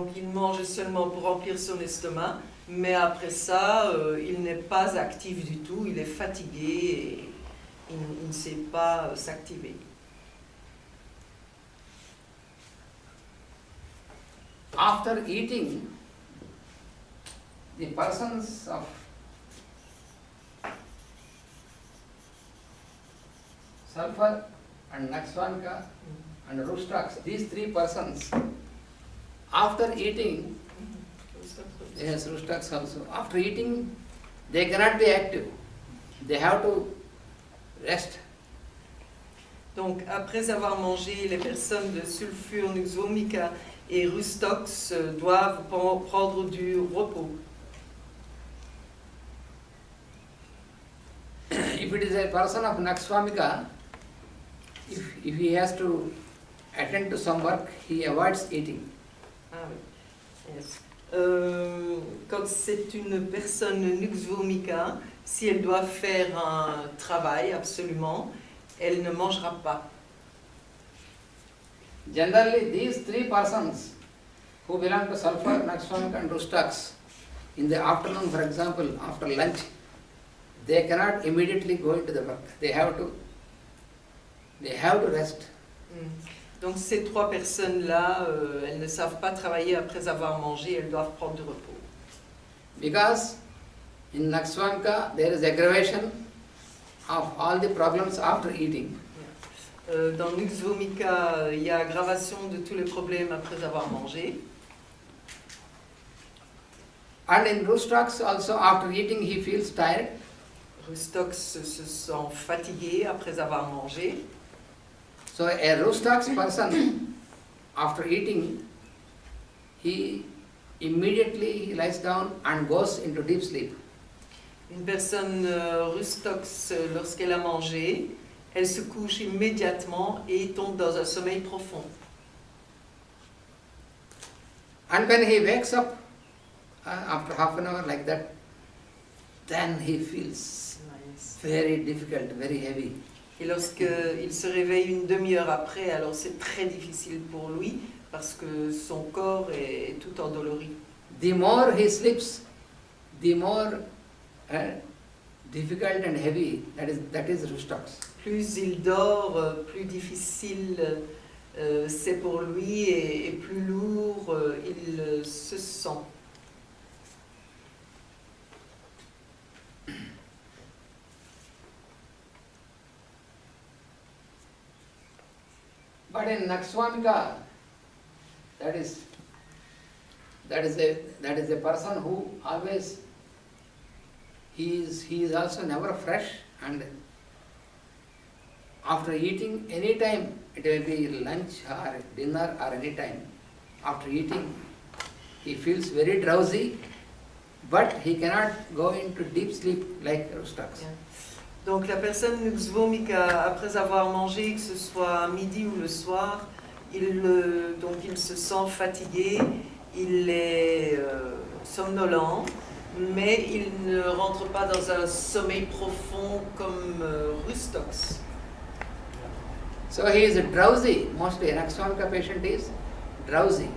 Donc il mange seulement pour remplir son estomac, mais après ça, il n'est pas actif du tout, il est fatigué et il ne sait pas s'activer. After eating, the persons of sulfur and Naxvanka and Rustrax, these three persons, after eating, yes, Rustrax also, after eating, they cannot be active. They have to rest. Donc après avoir mangé, les personnes de sulfure, nux vomica et rustox doivent prendre du repos. If it is a person of Naxvamika, if he has to attend to some work, he avoids eating. Ah oui. Yes. Quand c'est une personne nux vomica, si elle doit faire un travail absolument, elle ne mangera pas. Generally, these three persons who belong to sulfur, Naxvamika and Rustrax, in the afternoon, for example, after lunch, they cannot immediately go into the work. They have to rest. Donc ces trois personnes-là, elles ne savent pas travailler après avoir mangé, elles doivent prendre du repos. Because in Naxvamika there is aggravation of all the problems after eating. Dans nux vomica, il y a aggravation de tous les problèmes après avoir mangé. And in Rustrax also, after eating he feels tired. Rustox se sent fatigué après avoir mangé. So a Rustrax person, after eating, he immediately lies down and goes into deep sleep. Une personne rustox, lorsqu'elle a mangé, elle se couche immédiatement et tombe dans un sommeil profond. And when he wakes up after half an hour like that, then he feels very difficult, very heavy. Et lorsqu'il se réveille une demi-heure après, alors c'est très difficile pour lui parce que son corps est tout endolori. The more he sleeps, the more difficult and heavy that is Rustrax. Plus il dort, plus difficile c'est pour lui et plus lourd il se sent. But in Naxvamika, that is a person who always he is also never fresh, and after eating any time, it will be lunch or dinner or any time, after eating he feels very drowsy, but he cannot go into deep sleep like Rustrax. Yeah. Donc la personne nux vomica, après avoir mangé, que ce soit à midi ou le soir, donc il se sent fatigué, il est somnolent, mais il ne rentre pas dans un sommeil profond comme Rustox. So he is drowsy, mostly an Naxvamika patient is drowsy.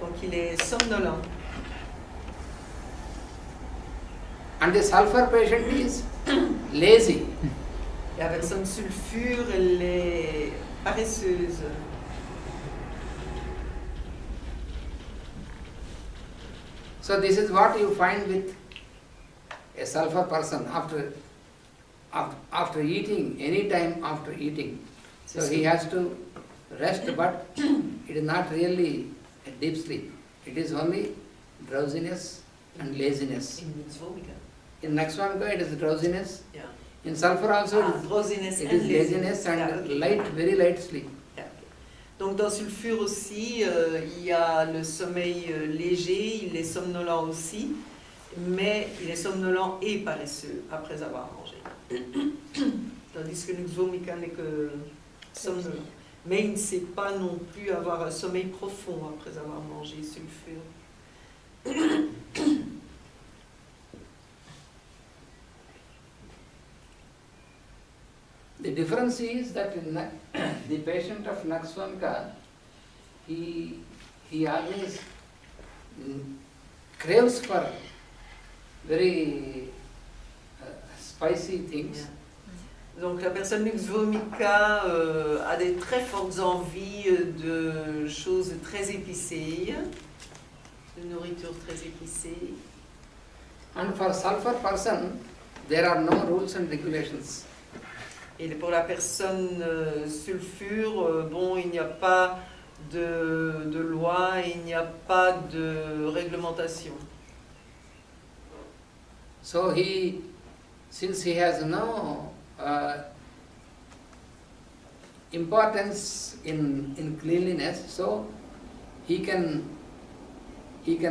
Donc il est somnolent. And the sulfur patient is lazy. La personne sulfure, elle est paresseuse. So this is what you find with a sulfur person after eating, any time after eating. So he has to rest, but it is not really a deep sleep. It is only drowsiness and laziness. In nux vomica. In Naxvamika it is drowsiness. Yeah. In sulfur also drowsiness it and is laziness and very light sleep. Donc dans sulfure aussi, il y a le sommeil léger, il est somnolent aussi, mais il est somnolent et paresseux après avoir mangé. Tandis que nux vomica n'est que somnolent. Mais il ne sait pas non plus avoir un sommeil profond après avoir mangé sulfure. The difference is that in the patient of Naxvamika, he he always craves for very spicy things. Yeah. Donc la personne lux vomica a des très fortes envies de choses très épicées, de nourriture très épicée. And for sulfur person, there are no rules and regulations. Et pour la personne sulfure, bon, il n'y a pas de loi, il n'y a pas de réglementation. So since he has no importance in cleanliness, so he can eat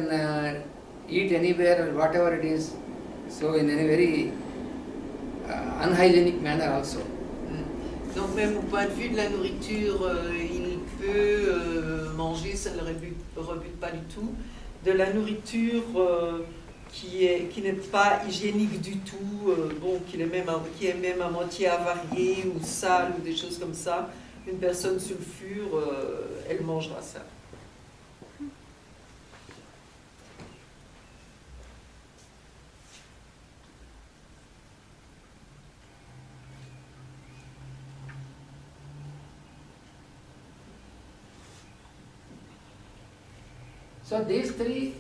anywhere, whatever it is, so in a very unhygienic manner also. Donc même au point de vue de la nourriture, il peut manger, ça ne le rebute pas du tout, de la nourriture qui n'est pas hygiénique du tout, bon, qui est même à moitié avariée ou sale ou des choses comme ça. Une personne sulfure, elle mangera ça. So these three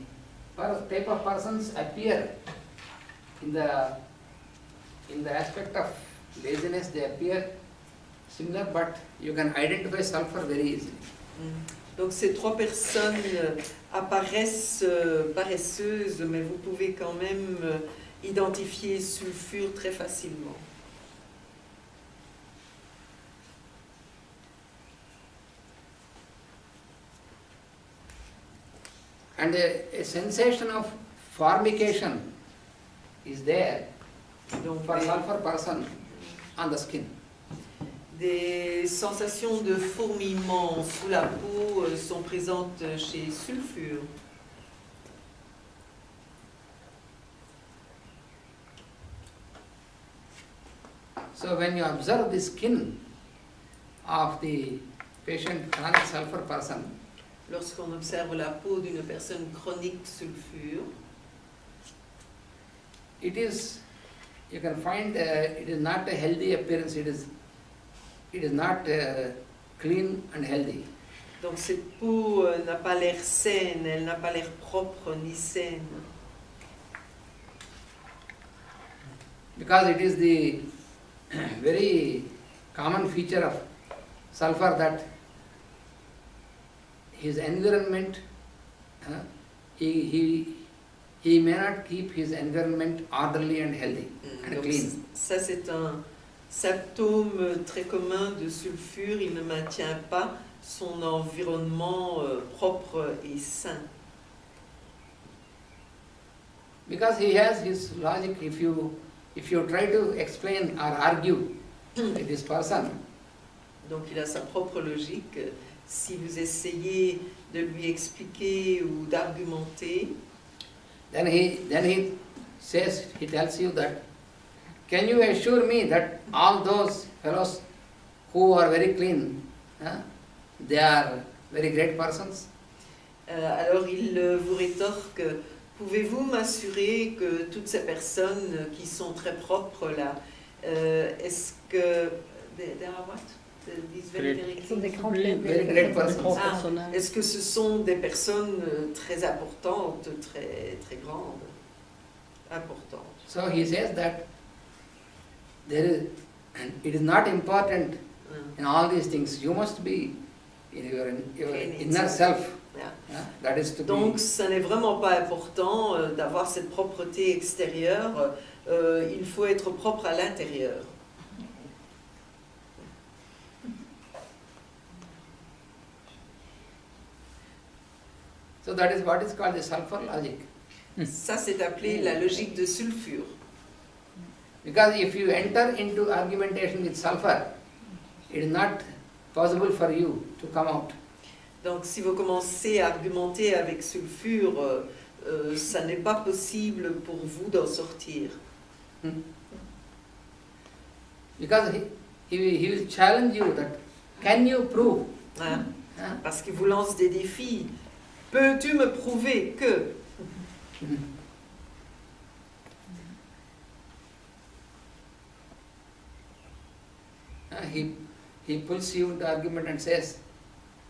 type of persons appear in the aspect of laziness. They appear similar, but you can identify sulfur very easily. Donc ces trois personnes apparaissent paresseuses, mais vous pouvez quand même identifier sulfure très facilement. And a sensation of formication is there for sulfur person on the skin. Des sensations de fourmillement sous la peau sont présentes chez sulfure. So when you observe the skin of the patient chronic sulfur person, Lorsqu'on observe la peau d'une personne chronique sulfure, you can find it is not a healthy appearance. It is not clean and healthy. donc cette peau n'a pas l'air saine, elle n'a pas l'air propre ni saine. Because it is the very common feature of sulfur that his environment, he may not keep his environment orderly and healthy and clean. Ça c'est un symptôme très commun de sulfure, il ne maintient pas son environnement propre et sain. Because he has his logic. If you try to explain or argue with this person, Donc il a sa propre logique. Si vous essayez de lui expliquer ou d'argumenter, then he tells you that, can you assure me that all those fellows who are very clean, they are very great persons? Alors il vous rétorque, pouvez-vous m'assurer que toutes ces personnes qui sont très propres là, est-ce que... They are what? These very, very Ce sont des grandes Very great persons. Est-ce que ce sont des personnes très importantes, très, très grandes, importantes? So he says that it is not important in all these things. You must be in your inner self. Yeah. That is to Donc, be. ça n'est vraiment pas important d'avoir cette propreté extérieure. Il faut être propre à l'intérieur. So that is what is called the sulfur logic. Ça, c'est appelé la logique de sulfure. Because if you enter into argumentation with sulfur, it is not possible for you to come out. Donc, si vous commencez à argumenter avec sulfure, ça n'est pas possible pour vous d'en sortir. Because he will challenge you that, can you prove? Hein? Parce qu'il vous lance des défis. Peux-tu me prouver que? He pulls you into argument and says,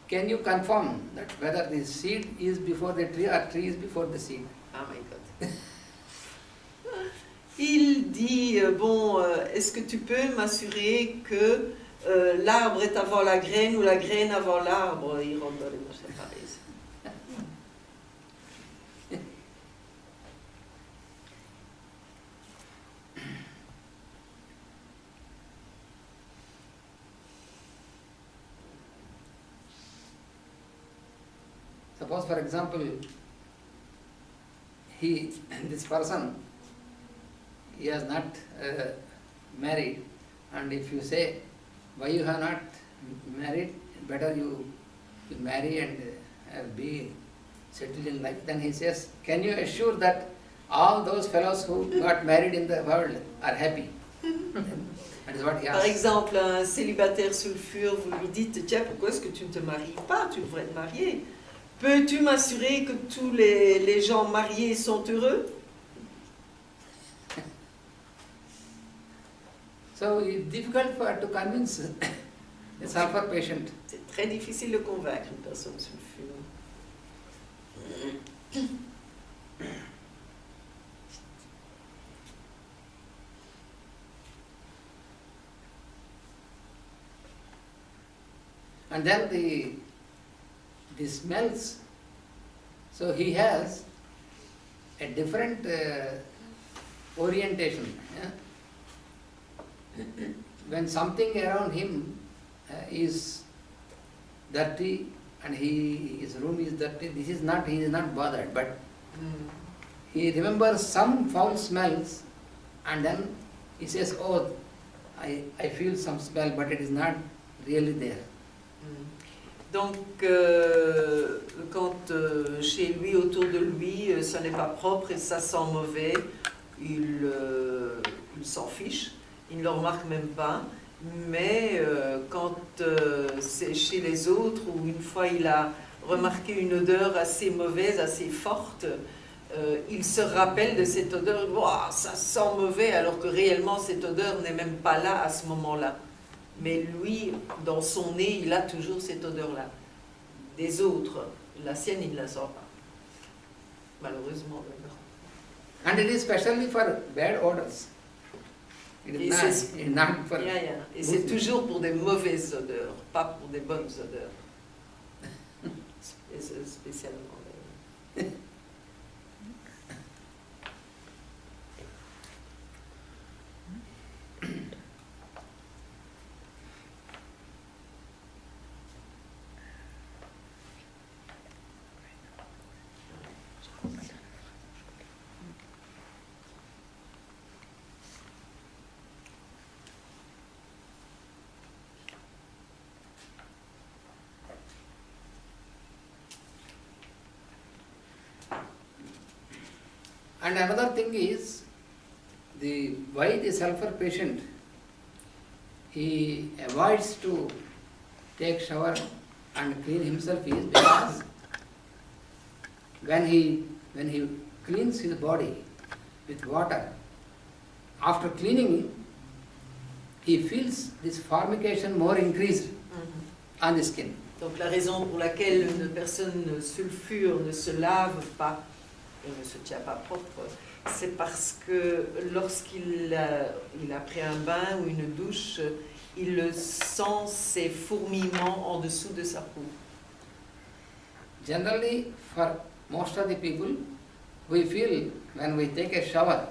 can you confirm that whether the seed is before the tree or tree is before the seed? Oh my God. Il dit, est-ce que tu peux m'assurer que l'arbre est avant la graine ou la graine avant l'arbre? Il rentre dans les mots séparés. Suppose, for example, this person, he has not married, and if you say, why you have not married, better you marry and be settled in life, then he says, can you assure that all those fellows who got married in the world are happy? That is what he asks. Par exemple, un célibataire sulfure, vous lui dites, tiens, pourquoi est-ce que tu ne te maries pas? Tu devrais te marier. Peux-tu m'assurer que tous les gens mariés sont heureux? So it's difficult to convince a sulfur patient. C'est très difficile de convaincre une personne sulfure. And then the smells, so he has a different orientation. Yeah? When something around him is dirty and his room is dirty, he is not bothered, but he remembers some foul smells and then he says, oh, I feel some smell, but it is not really there. Donc, quand chez lui, autour de lui, ça n'est pas propre et ça sent mauvais, il s'en fiche, il ne le remarque même pas. Mais quand c'est chez les autres, ou une fois il a remarqué une odeur assez mauvaise, assez forte, il se rappelle de cette odeur, wow, ça sent mauvais, alors que réellement cette odeur n'est même pas là à ce moment-là. Mais lui, dans son nez, il a toujours cette odeur-là. Des autres, la sienne, il ne la sent pas. Malheureusement, d'ailleurs. And it is especially for bad odors. It is not for Et c'est toujours pour des mauvaises odeurs, pas pour des bonnes odeurs. Spécialement, d'ailleurs. And another thing is, why the sulfur patient, he avoids to take shower and clean himself is because when he cleans his body with water, after cleaning, he feels this formication more increased on the skin. Donc la raison pour laquelle une personne sulfure ne se lave pas et ne se tient pas propre, c'est parce que lorsqu'il a pris un bain ou une douche, il sent ces fourmillements en dessous de sa peau. Generally, for most of the people, we feel when we take a shower,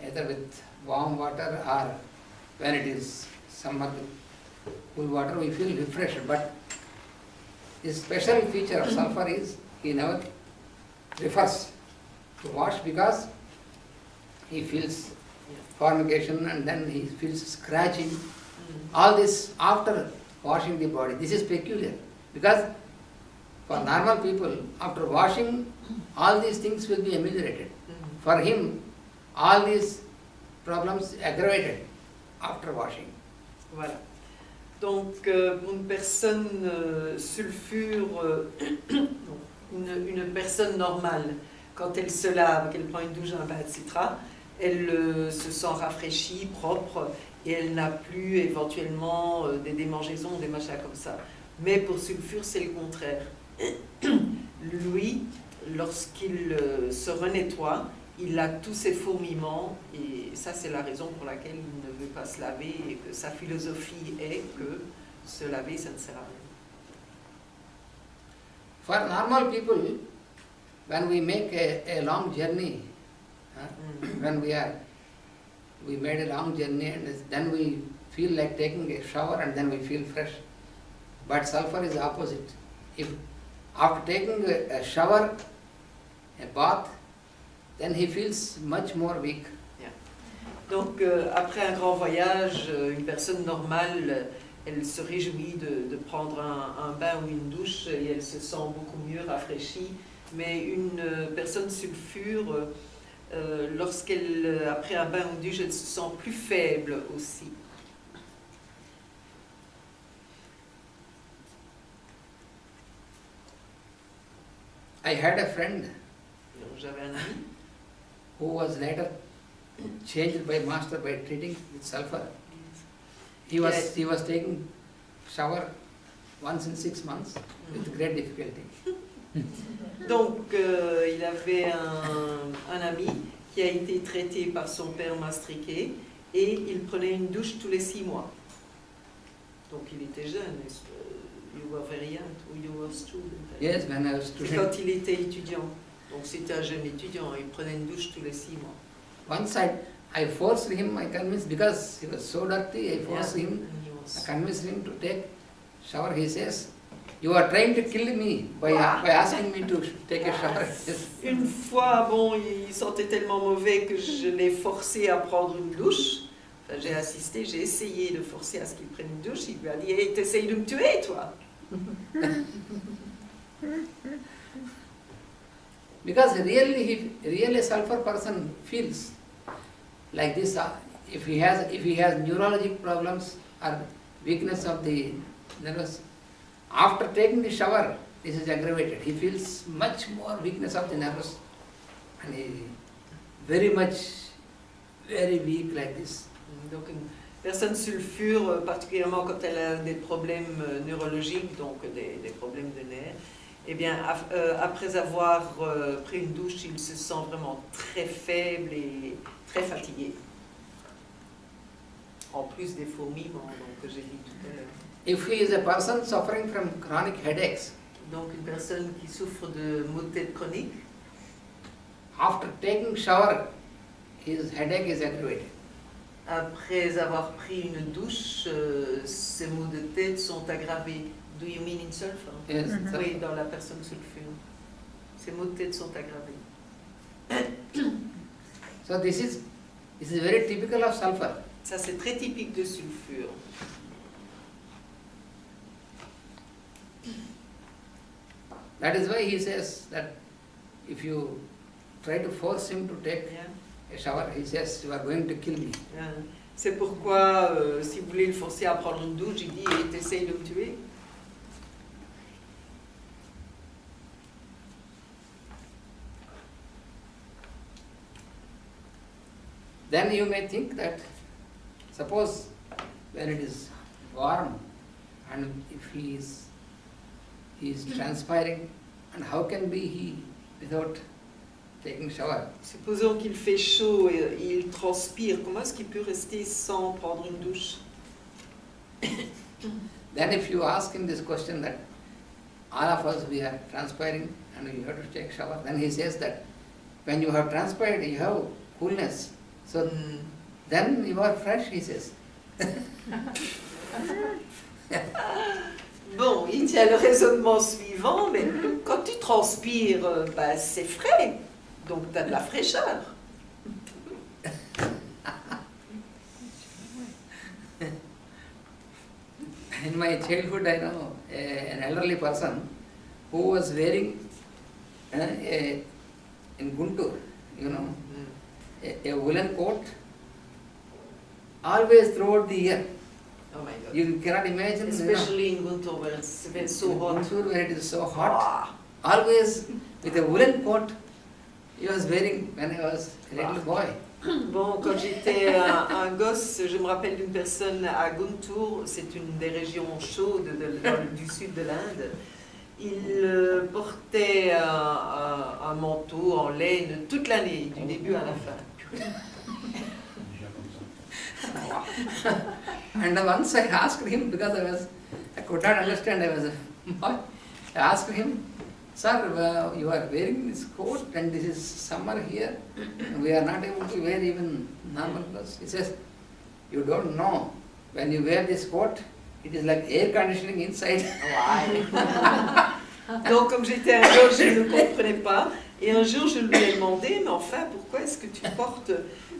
either with warm water or when it is summer with cool water, we feel refreshed. But the special feature of sulfur is he never prefers to wash because he feels formication and then he feels scratching. All this after washing the body. This is peculiar because for normal people, after washing, all these things will be ameliorated. For him, all these problems aggravated after washing. Voilà. Donc, pour une personne sulfure, Une personne normale, quand elle se lave, qu'elle prend une douche, un bain, etc., elle se sent rafraîchie, propre, et elle n'a plus éventuellement des démangeaisons, des machins comme ça. Mais pour Sulfure, c'est le contraire. Lui, lorsqu'il se renettoie, il a tous ses fourmillements, et ça c'est la raison pour laquelle il ne veut pas se laver, et que sa philosophie est que se laver, ça ne sert à rien. For normal people, when we make a long journey, when we made a long journey and then we feel like taking a shower and then we feel fresh. But sulfur is opposite. If after taking a shower, a bath, then he feels much more weak. Donc après un grand voyage, une personne normale, elle se réjouit de prendre un bain ou une douche et elle se sent beaucoup mieux rafraîchie. Mais une personne sulfure, lorsqu'elle, après un bain ou une douche, elle se sent plus faible aussi. I had a friend J'avais un ami who was later changed by master by treating with sulfur. He was taking shower once in 6 months with great difficulty. Donc, il avait un ami qui a été traité par son père maastrichté et il prenait une douche tous les 6 mois. Donc, il était jeune. You were very young, or you were student. Yes, when I was C'est student. quand il était étudiant. Donc, c'était un jeune étudiant. Il prenait une douche tous les 6 mois. Once I forced him, I convinced, because he was so dirty, I forced him, And he was- I convinced him to take shower. He says, "You are trying to kill me by asking me to take a shower." Une fois, bon, il sentait tellement mauvais que je l'ai forcé à prendre une douche. Enfin, j'ai assisté, j'ai essayé de forcer à ce qu'il prenne une douche. Il lui a dit, hey, t'essayes de me tuer, toi. Because really, a sulfur person feels like this. If he has neurologic problems or weakness of the nerves, after taking the shower, this is aggravated. He feels much more weakness of the nerves, and he very weak like this. Donc une personne sulfure, particulièrement quand elle a des problèmes neurologiques, donc des problèmes de nerfs, eh bien, après avoir pris une douche, il se sent vraiment très faible et très fatigué. En plus des fourmillements, donc, que j'ai dit tout à l'heure. If he is a person suffering from chronic headaches, Donc une personne qui souffre de maux de tête chroniques, after taking shower, his headache is aggravated. après avoir pris une douche, ces maux de tête sont aggravés. Do you mean in sulfur? Yes, Oui, dans la personne sulfure. Ces maux de tête sont aggravés. So this is very typical of sulfur. Ça, c'est très typique de sulfure. That is why he says that if you try to force him to take a shower, he says, "You are going to kill me." C'est pourquoi, si vous voulez le forcer à prendre une douche, il dit, t'essayes de me tuer. Then you may think that, suppose when it is warm and if he is transpiring, and how can be he without taking shower? Supposons qu'il fait chaud et il transpire. Comment est-ce qu'il peut rester sans prendre une douche? Then if you ask him this question that all of us we are transpiring and you have to take shower, then he says that when you have transpired you have coolness. So then you are fresh, he says. Bon, il tient le raisonnement suivant, mais quand tu transpires, ben, c'est frais, donc tu as de la fraîcheur. In my childhood, I know an elderly person who was wearing in Guntur, a woolen coat always throughout the year. Oh my God. You cannot imagine. Especially in Guntur, where it's so hot. Guntur, where it is so hot. always with a woolen coat he was wearing when I was a little boy. Bon, quand j'étais un gosse, je me rappelle d'une personne à Guntur, c'est une des régions chaudes du sud de l'Inde. Il portait un manteau en laine toute l'année, du début à la fin. And once I asked him, because I could not understand, I was a boy, I asked him, sir, you are wearing this coat and this is summer here, we are not able to wear even normal clothes. He says, you don't know, when you wear this coat, it is like air conditioning inside. Donc comme j'étais un gosse, je ne comprenais pas. Et un jour, je lui ai demandé, mais enfin, pourquoi est-ce que tu portes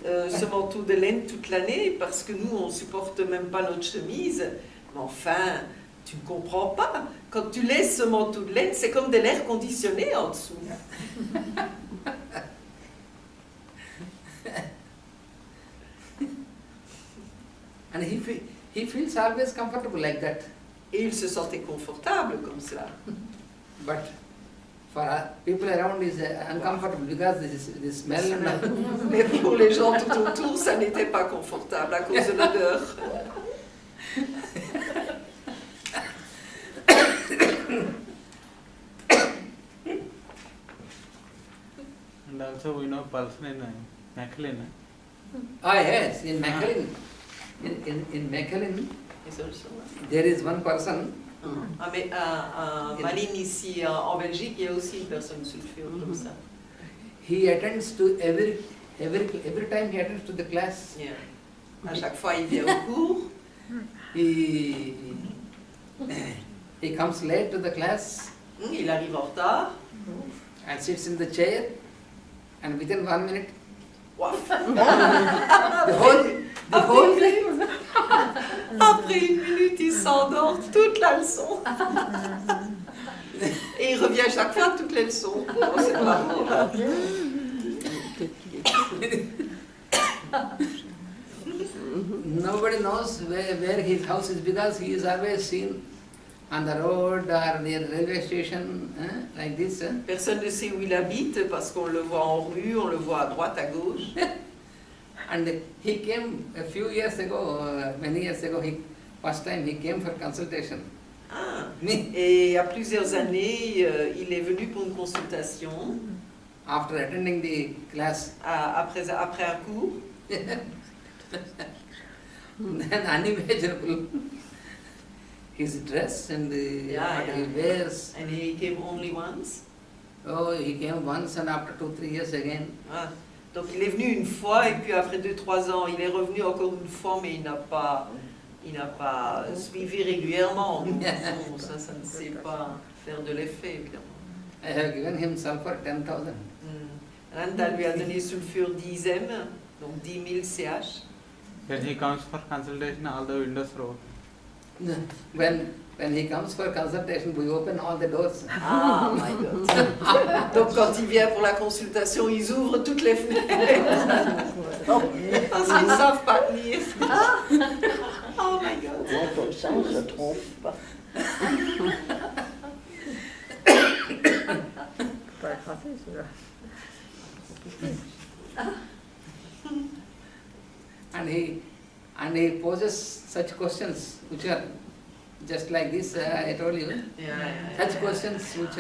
ce manteau de laine toute l'année? Parce que nous, on ne supporte même pas notre chemise. Mais enfin, tu ne comprends pas. Quand tu laisses ce manteau de laine, c'est comme de l'air conditionné en dessous. And he feels always comfortable like that. Et il se sentait confortable comme cela. But for people around is uncomfortable because this smell and Mais pour les gens tout autour, ça n'était pas confortable à cause de l'odeur. And also we know person in McLean. Ah yes, in McLean, in McLean, there is one person. Ah, mais à Malines, ici en Belgique, il y a aussi une personne sulfure comme ça. He attends to every time he attends to the class. Yeah. À chaque fois, il vient au cours. He comes late to the class. Il arrive en retard. And sits in the chair. And within 1 minute, Wow. the whole thing. Après une minute, il s'endort toute la leçon. Et il revient chaque fois toutes les leçons. Oh, c'est pas vrai. Nobody knows where his house is because he is always seen on the road or near railway station, like this. Personne ne sait où il habite parce qu'on le voit en rue, on le voit à droite, à gauche. And he came a few years ago, many years ago, first time he came for consultation. Ah. Me. Et il y a plusieurs années, il est venu pour une consultation. After attending the class. Après un cours. Then unimaginable. His dress and what he wears. And he came only once. Oh, he came once and after 2-3 years again. Ah. Donc il est venu une fois et puis après 2-3 ans, il est revenu encore une fois, mais il n'a pas suivi régulièrement. Donc, ça ne sait pas faire de l'effet, évidemment. I have given him sulfur 10,000. Ananda lui a donné sulfure 10 M, donc 10 000 CH. When he comes for consultation, all the windows are open. When he comes for consultation, we open all the doors. Ah, my God. Donc quand il vient pour la consultation, ils ouvrent toutes les fenêtres. Parce qu'ils ne savent pas lire. Oh my God. Ouais, comme ça, on ne se trompe pas. Pas français, celui-là. And he poses such questions which are just like this, I told you. Such questions which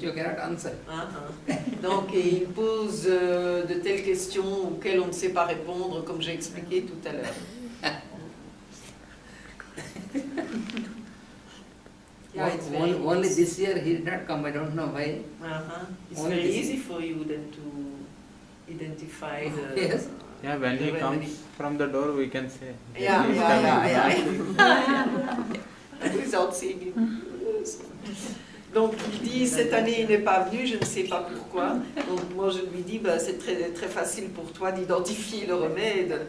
you cannot answer. Donc il pose de telles questions auxquelles on ne sait pas répondre, comme j'ai expliqué tout à l'heure. Only this year he did not come, I don't know why. It's very easy for you then to identify the... Yes. Yeah, when he comes from the door, we can say. Yeah. Without seeing him. Donc il dit cette année il n'est pas venu, je ne sais pas pourquoi. Donc moi je lui dis c'est très, très facile pour toi d'identifier le remède.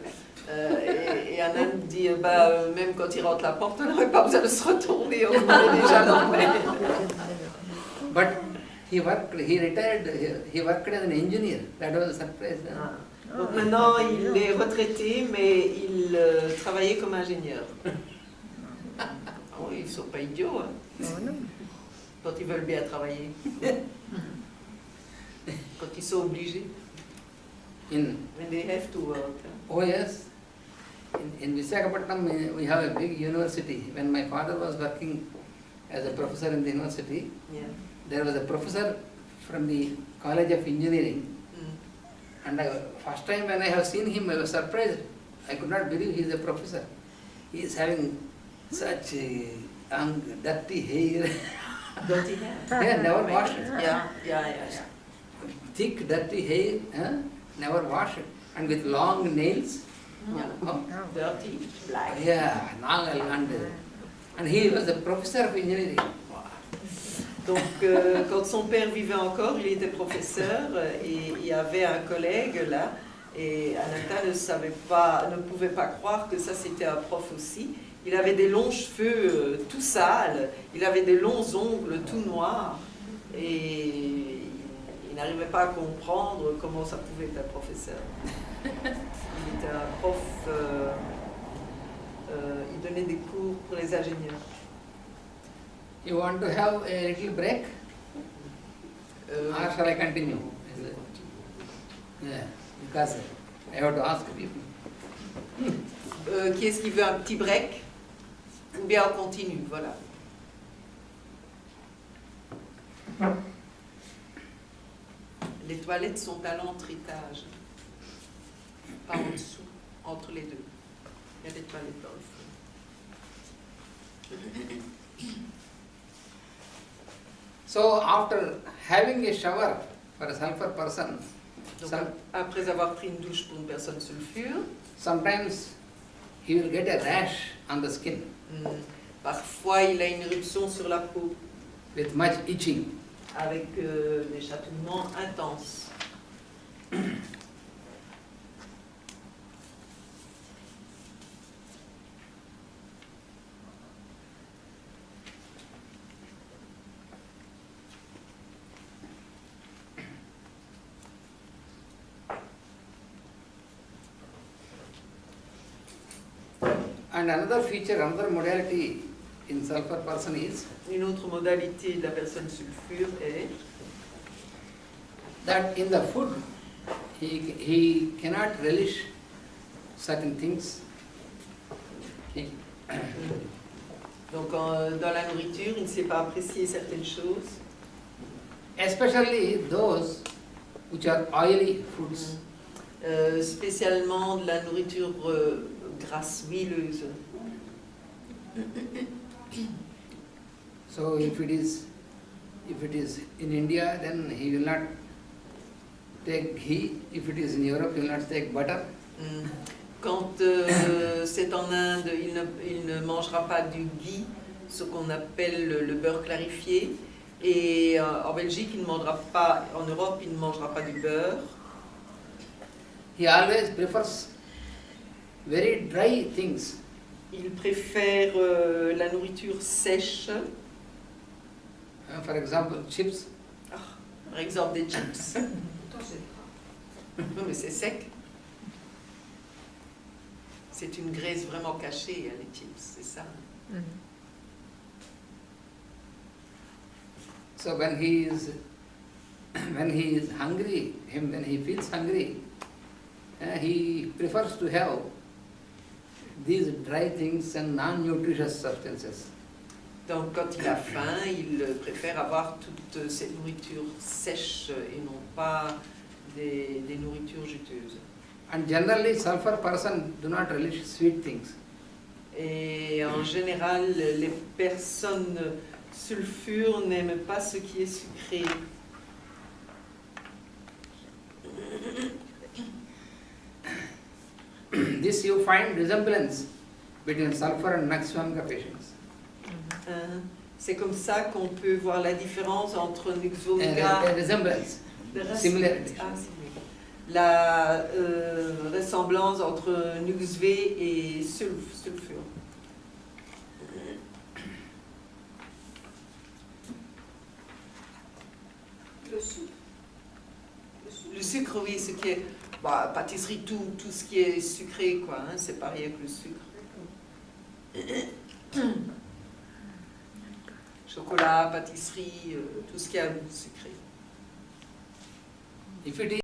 Et Anand dit même quand il rentre la porte, on n'aurait pas besoin de se retourner, on connaît déjà le remède. But he retired, he worked as an engineer. That was a surprise. Donc maintenant il est retraité mais il travaillait comme ingénieur. Oh, ils ne sont pas idiots. Hein. Oh, non. Quand ils veulent bien travailler. Quand ils sont obligés. In When they have to work. Oh yes, in Visakhapatnam we have a big university. When my father was working as a professor in the university, Yeah. there was a professor from the College of Engineering. Mm. And first time when I have seen him, I was surprised. I could not believe he is a professor. He is having such long, dirty hair. Dirty hair. Yeah, never washed. Yeah. Thick, dirty hair, never washed. And with long nails. Yeah. Oh, Dirty, black. yeah, and he was a professor of engineering. Donc, quand son père vivait encore, il était professeur et il y avait un collègue là. Et Ananta ne pouvait pas croire que ça c'était un prof aussi. Il avait des longs cheveux tout sales, il avait des longs ongles tout noirs et il n'arrivait pas à comprendre comment ça pouvait être un professeur. Il était un prof, il donnait des cours pour les ingénieurs. You want to have a little break? Or shall I continue? Yeah, because I have to ask people. Qui est-ce qui veut un petit break? Ou bien on continue, voilà. Les toilettes sont à l'entre-étage, pas en dessous, entre les deux. Il y a des toilettes dans le fond. So after having a shower for a sulfur person, Donc, après avoir pris une douche pour une personne sulfure, sometimes he will get a rash on the skin parfois il a une éruption sur la peau with much itching. avec des chatouillements intenses. And another feature, another modality in sulfur person is Une autre modalité de la personne sulfure est that in the food he cannot relish certain things. donc dans la nourriture, il ne sait pas apprécier certaines choses. Especially those which are oily foods. Spécialement de la nourriture grasse, huileuse. So if it is in India, then he will not take ghee. If it is in Europe, he will not take butter. Quand c'est en Inde, il ne mangera pas du ghee, ce qu'on appelle le beurre clarifié. Et en Belgique, il ne mangera pas, en Europe, il ne mangera pas du beurre. He always prefers very dry things. Il préfère la nourriture sèche. For example, chips. Par exemple, des chips. Non, mais c'est sec. C'est une graisse vraiment cachée, les chips, c'est ça. So when he is hungry, when he feels hungry, he prefers to have these dry things and non-nutritious substances. Donc quand il a faim, il préfère avoir toute cette nourriture sèche et non pas des nourritures juteuses. And generally, sulfur person do not relish sweet things. Et en général, les personnes sulfures n'aiment pas ce qui est sucré. This you find resemblance between sulfur and Naxwanga patients. C'est comme ça qu'on peut voir la différence entre A Nuxvoga resemblance, similarity. La ressemblance entre Nuxv et sulfure. Le sucre, oui, ce qui est pâtisserie, tout ce qui est sucré, quoi, hein, c'est pareil avec le sucre. chocolat, pâtisserie, tout ce qui a un goût sucré. If it is